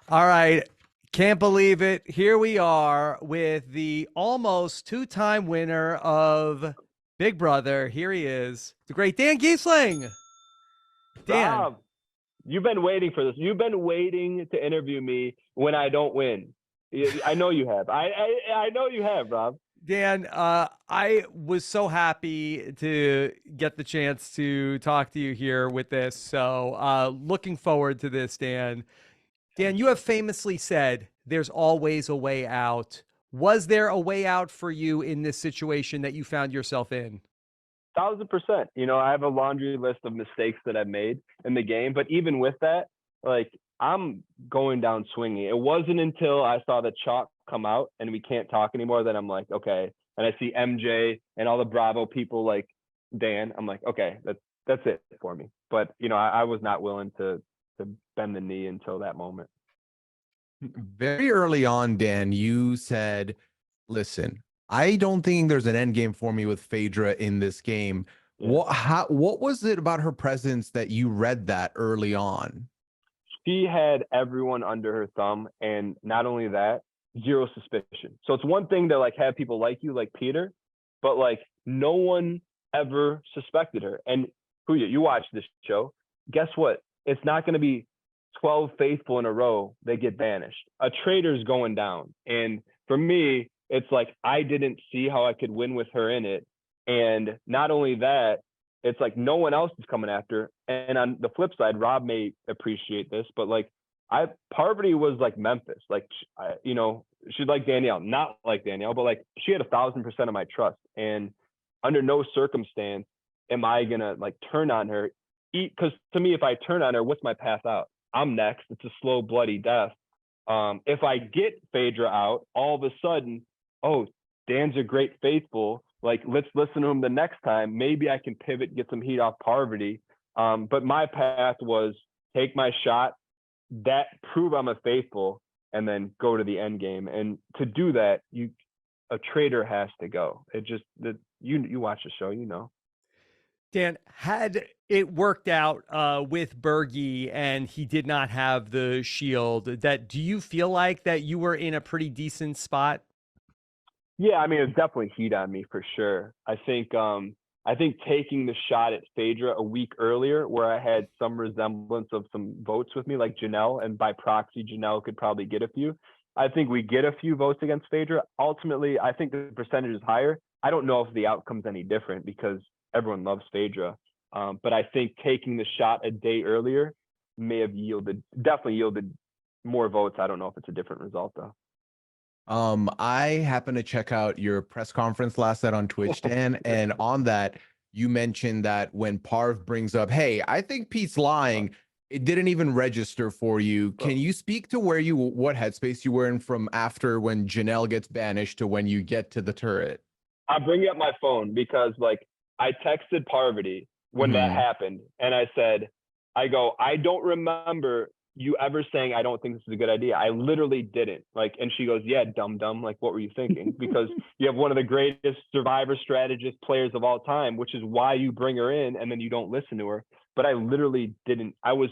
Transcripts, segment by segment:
All right. Can't believe it. Here we are with the almost two-time winner of Big Brother. Here he is, the great Dan Gheesling. Dan, Rob, you've been waiting for this. You've been waiting to interview me when I don't win. I know you have. I know you have, Rob. Dan, I was so happy to get the chance to talk to you here with this. So, looking forward to this, Dan. Dan, you have famously said there's always a way out. Was there a way out for you in this situation that you found yourself in? 1,000%. I have a laundry list of mistakes that I've made in the game, but even with that, like I'm going down swinging. It wasn't until I saw the chalk come out and we can't talk anymore that I'm like, okay. And I see MJ and all the Bravo people like Dan. I'm like, okay, that's it for me. But I was not willing to bend the knee until that moment. Very early on, Dan, you said, listen, I don't think there's an end game for me with Phaedra in this game. Yeah. What was it about her presence that you read that early on? She had everyone under her thumb, and not only that, zero suspicion. So it's one thing to like have people like you, like Peter, but like no one ever suspected her. And Pooya, you watch this show. Guess what? It's not going to be 12 faithful in a row that get banished. A traitor's going down. And for me, it's like I didn't see how I could win with her in it. And not only that, it's like no one else is coming after. And on the flip side, Rob may appreciate this, but like Parvati was like Memphis, like she's like Danielle, not like Danielle, but like she had 1,000% of my trust. And under no circumstance am I gonna like turn on her. Because to me, if I turn on her, what's my path out? I'm next. It's a slow, bloody death. If I get Phaedra out, all of a sudden, oh, Dan's a great faithful. Like, let's listen to him the next time. Maybe I can pivot, get some heat off Parvati. But my path was take my shot, that prove I'm a faithful, and then go to the end game. And to do that, a traitor has to go. It just that you watch the show, Dan, had it worked out with Bergie and he did not have the shield, that do you feel like that you were in a pretty decent spot? Yeah, I mean, it's definitely heat on me for sure. I think taking the shot at Phaedra a week earlier, where I had some resemblance of some votes with me, like Janelle, and by proxy, Janelle could probably get a few. I think we get a few votes against Phaedra. Ultimately, I think the percentage is higher. I don't know if the outcome's any different because everyone loves Phaedra. But I think taking the shot a day earlier may have definitely yielded more votes. I don't know if it's a different result though. I happened to check out your press conference last night on Twitch, Dan, and on that, you mentioned that when Parv brings up, hey, I think Pete's lying, it didn't even register for you. Can you speak to what headspace you were in from after when Janelle gets banished to when you get to the turret? I bring up my phone because like I texted Parvati when that happened, and I said, I don't remember you ever saying I don't think this is a good idea. I literally didn't. Like, and she goes, yeah, dumb. Like, what were you thinking? Because you have one of the greatest survivor strategist players of all time, which is why you bring her in and then you don't listen to her. But I literally didn't. I was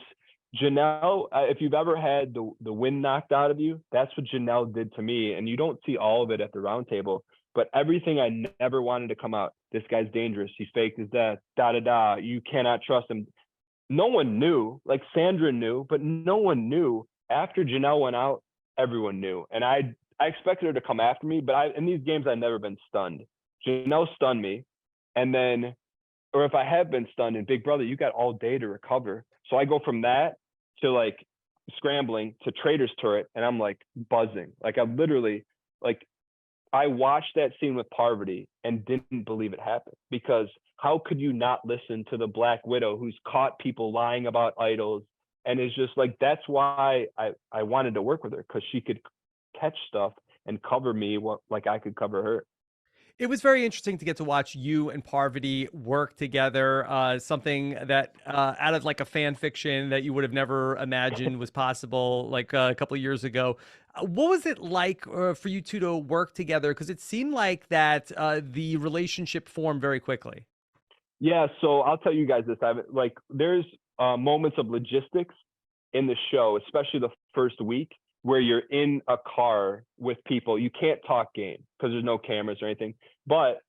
Janelle. If you've ever had the wind knocked out of you, that's what Janelle did to me. And you don't see all of it at the round table. But everything I never wanted to come out. This guy's dangerous. He's faked his death. Da da da. You cannot trust him. No one knew. Like Sandra knew, but no one knew. After Janelle went out, everyone knew. And I expected her to come after me, but in these games I've never been stunned. Janelle stunned me, and then, or if I have been stunned in Big Brother, you got all day to recover. So I go from that to like scrambling to Traitors turret, and I'm like buzzing. Like I literally like I watched that scene with Parvati and didn't believe it happened, because how could you not listen to the Black Widow who's caught people lying about idols? And it's just like, that's why I wanted to work with her, because she could catch stuff and cover me like I could cover her. It was very interesting to get to watch you and Parvati work together. Something that out of like a fan fiction that you would have never imagined was possible, like a couple of years ago. What was it like for you two to work together? Because it seemed like that the relationship formed very quickly. Yeah, so I'll tell you guys this. There's moments of logistics in the show, especially the first week, where you're in a car with people. You can't talk game because there's no cameras or anything, but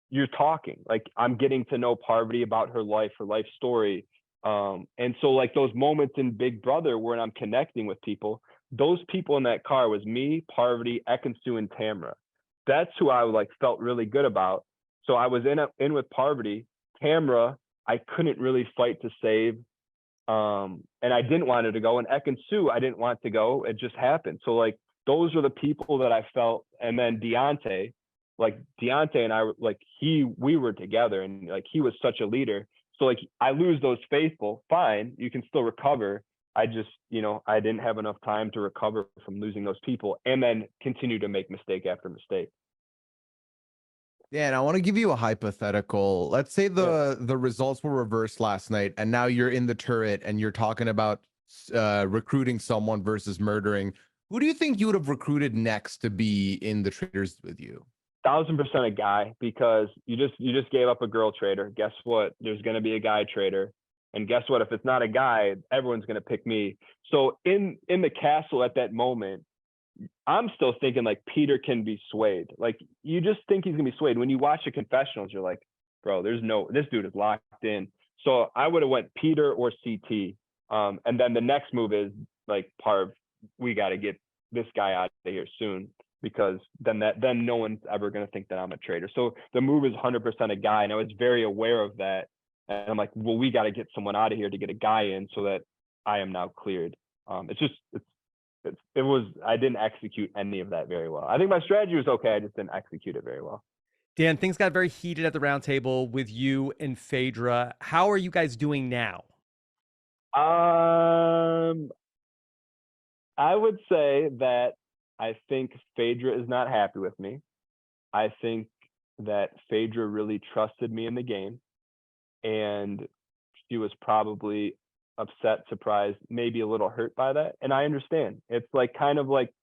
you're talking. Like, I'm getting to know Parvati about her life story. And so like those moments in Big Brother when I'm connecting with people, those people in that car was me, Parvati, Ekin-Su, and Tamara. That's who I like felt really good about. So I was in with Parvati. Tamara, I couldn't really fight to save. And I didn't want her to go. And Ekin-Su, I didn't want to go. It just happened. So like those are the people that I felt. And then Deontay and I were like, we were together, and like he was such a leader. So like I lose those faithful, fine, you can still recover. I just, I didn't have enough time to recover from losing those people and then continue to make mistake after mistake. Yeah, and I want to give you a hypothetical. Let's say the results were reversed last night, and now you're in the turret and you're talking about recruiting someone versus murdering. Who do you think you would have recruited next to be in the Traitors with you? 1,000% a guy, because you just gave up a girl traitor. Guess what? There's going to be a guy traitor. And guess what? If it's not a guy, everyone's going to pick me. So in the castle at that moment, I'm still thinking like Peter can be swayed. Like you just think he's gonna be swayed. When you watch the confessionals, you're like, bro, this dude is locked in. So I would have went Peter or CT. And then the next move is like, Parv, we got to get this guy out of here soon, because then no one's ever gonna think that I'm a traitor. So the move is 100% a guy, and I was very aware of that. And I'm like, well, we got to get someone out of here to get a guy in so that I am now cleared. I didn't execute any of that very well. I think my strategy was okay. I just didn't execute it very well. Dan, things got very heated at the round table with you and Phaedra. How are you guys doing now? I would say that I think Phaedra is not happy with me. I think that Phaedra really trusted me in the game, and she was probably upset, surprised, maybe a little hurt by that. And I understand. It's like kind of like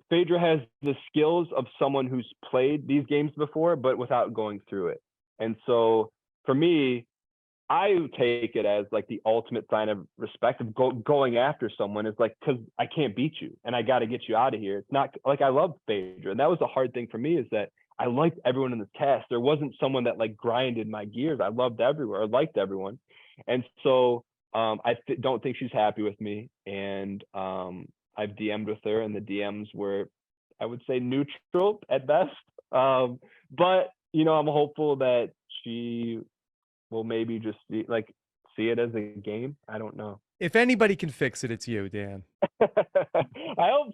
Phaedra has the skills of someone who's played these games before, but without going through it. And so for me, I take it as like the ultimate sign of respect of going after someone is like, because I can't beat you and I got to get you out of here. It's not like I love Phaedra. And that was the hard thing for me, is that I liked everyone in the cast. There wasn't someone that like grinded my gears. I loved everyone. I liked everyone. And so I don't think she's happy with me. And I've DM'd with her, and the DMs were, I would say, neutral at best. But, I'm hopeful that she will maybe just see it as a game. I don't know. If anybody can fix it, it's you, Dan. I hope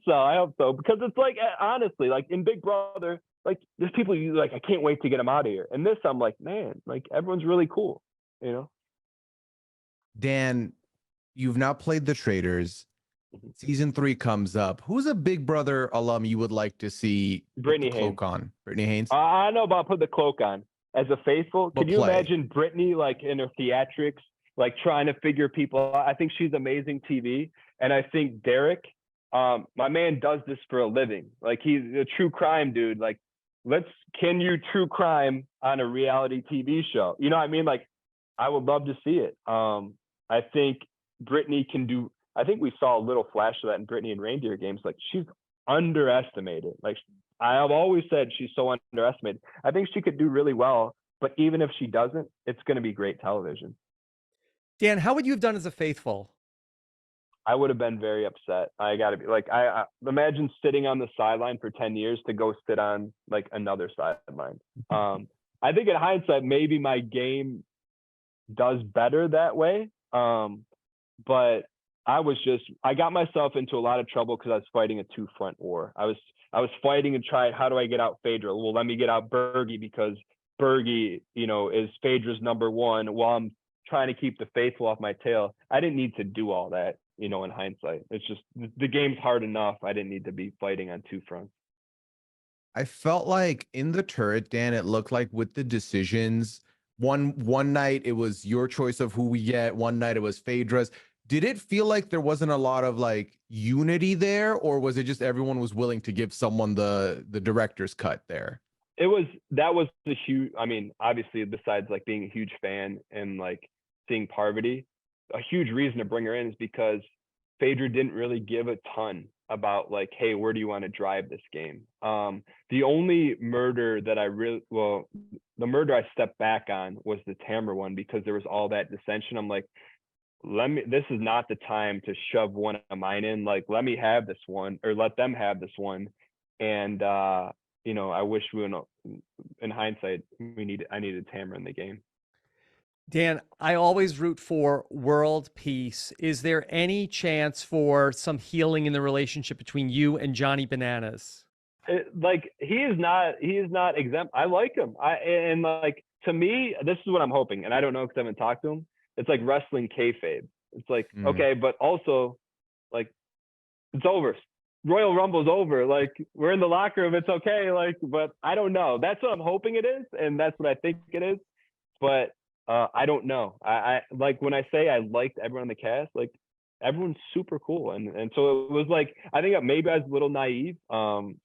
so. Because it's like, honestly, like in Big Brother, like there's people you like, I can't wait to get them out of here. And this, I'm like, man, like everyone's really cool, Dan, you've now played the Traitors. Season 3 comes up. Who's a Big Brother alum you would like to see Brittany put the cloak on? Brittany Haynes? I know about put the cloak on. As a faithful, But can you play. imagine Brittany like in her theatrics, like trying to figure people out? I think she's amazing TV. And I think Derek, my man does this for a living. Like he's a true crime dude. Like, can you true crime on a reality TV show? You know what I mean? Like, I would love to see it. I think Brittany can do, I think we saw a little flash of that in Brittany and Reindeer games. Like she's underestimated. Like I have always said, she's so underestimated. I think she could do really well, but even if she doesn't, it's going to be great television. Dan, how would you have done as a faithful? I would have been very upset. I got to be like, I imagine sitting on the sideline for 10 years to go sit on like another sideline. I think in hindsight, maybe my game does better that way. But I got myself into a lot of trouble because I was fighting a 2-front war. I was fighting and trying, how do I get out Phaedra? Well, let me get out Bergie, because Bergie, is Phaedra's number one, while I'm trying to keep the faithful off my tail. I didn't need to do all that, in hindsight. It's just the game's hard enough. I didn't need to be fighting on 2 fronts. I felt like in the turret, Dan, it looked like with the decisions, one night it was your choice of who we get, one night it was Phaedra's. Did it feel like there wasn't a lot of like unity there, or was it just everyone was willing to give someone the director's cut there? That was the huge, I mean, obviously besides like being a huge fan and like seeing Parvati, a huge reason to bring her in is because Phaedra didn't really give a ton about like, hey, where do you want to drive this game? The only murder that the murder I stepped back on was the Tamara one, because there was all that dissension. I'm like, this is not the time to shove one of mine in. Like, let me have this one, or let them have this one. And you know, I wish in hindsight, I needed Tamara in the game. Dan, I always root for world peace. Is there any chance for some healing in the relationship between you and Johnny Bananas? Like, he is not exempt. I like him. And like, to me, this is what I'm hoping, and I don't know because I haven't talked to him. It's like wrestling kayfabe. It's like, okay, but also, like, it's over. Royal Rumble's over. Like, we're in the locker room. It's okay. Like, but I don't know. That's what I'm hoping it is, and that's what I think it is. But I don't know. I like, when I say I liked everyone on the cast, like, everyone's super cool. And so it was like, I think maybe I was a little naive,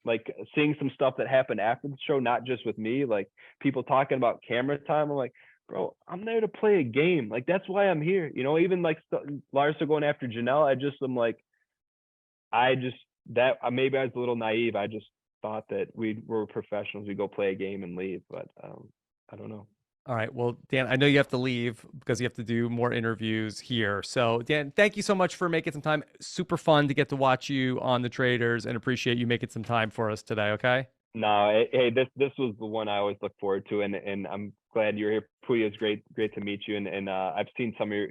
like seeing some stuff that happened after the show, not just with me, like people talking about camera time. I'm like, bro, I'm there to play a game. Like, that's why I'm here. You know, even like Larsa going after Janelle, I'm like, maybe I was a little naive. I just thought that we were professionals. We go play a game and leave, but I don't know. All right. Well, Dan, I know you have to leave because you have to do more interviews here. So, Dan, thank you so much for making some time. Super fun to get to watch you on the Traitors, and appreciate you making some time for us today. Okay. No, hey, this was the one I always look forward to, and I'm glad you're here. Pooya, is great to meet you, and I've seen some of your,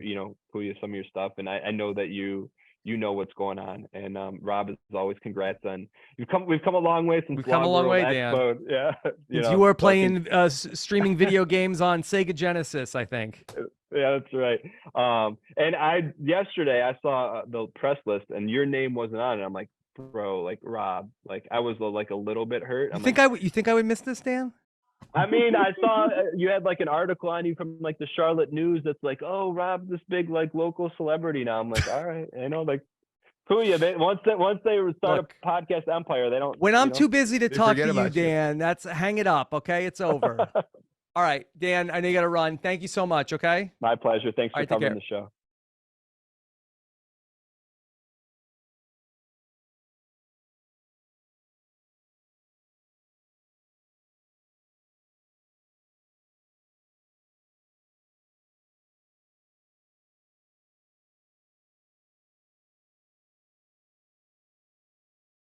Pooya, some of your stuff, and I know that you know what's going on. And Rob, is always, congrats on we've come a long way since we've come a long way, Dan. Yeah, you were playing streaming video games on Sega Genesis, I think. Yeah, that's right. And yesterday I saw the press list and your name wasn't on it. I'm like, bro, like, Rob, like, I was like a little bit hurt. You think I would miss this, Dan? I mean, I saw you had like an article on you from like the Charlotte News that's like, oh, Rob, this big like local celebrity now. I'm like, all right, like, Pooya, once they start a podcast empire, they don't. When I'm too busy to talk to you, Dan, that's hang it up. Okay, it's over. All right, Dan, I know you got to run. Thank you so much. Okay. My pleasure. Thanks for coming on the show.